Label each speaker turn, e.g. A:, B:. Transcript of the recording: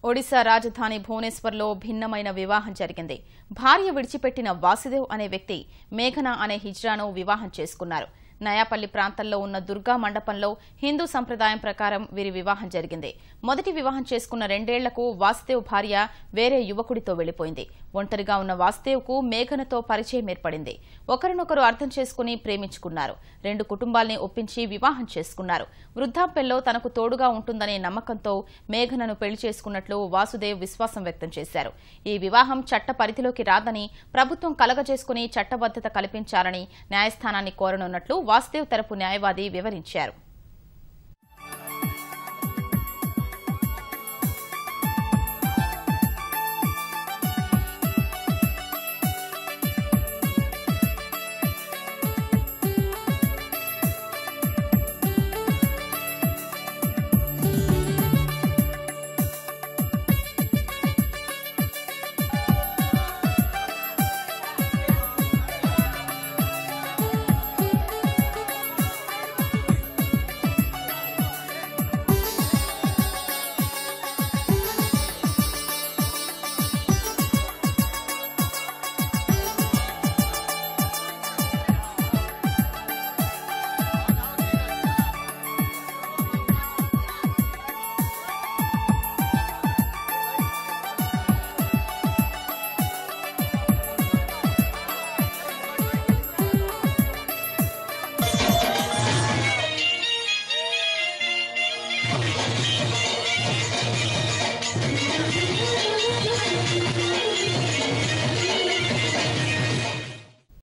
A: ఒడిశా రాజధాని భువనేశ్వర్లో భిన్నమైన వివాహం జరిగింది. భార్య విడిచిపెట్టిన వాసుదేవ్ అనే వ్యక్తి మేఘన అనే హిజ్రాను వివాహం చేసుకున్నారు. నయాపల్లి ప్రాంతంలో ఉన్న దుర్గా మండపంలో హిందూ సంప్రదాయం ప్రకారం వీరి వివాహం జరిగింది. మొదటి వివాహం చేసుకున్న 2 ఏళ్లకు వాసుదేవ్ భార్య వేరే యువకుడితో వెళ్లిపోయింది. ఒంటరిగా ఉన్న వాసుదేవ్కు మేఘనతో పరిచయం ఏర్పడింది. ఒకరినొకరు అర్థం చేసుకుని ప్రేమించుకున్నారు. 2 కుటుంబాల్ని ఒప్పించి వివాహం చేసుకున్నారు. వృద్ధాప్యంలో తనకు తోడుగా ఉంటుందనే నమ్మకంతో మేఘనను పెళ్లి చేసుకున్నట్లు వాసుదేవ్ విశ్వాసం వ్యక్తం చేశారు. ఈ వివాహం చట్ట పరిధిలోకి రాదని, ప్రభుత్వం కలగజేసుకుని చట్టబద్దత కల్పించాలని న్యాయస్థానాన్ని కోరనున్నట్లు వాసుదేవ్ తరపు న్యాయవాది వివరించారు.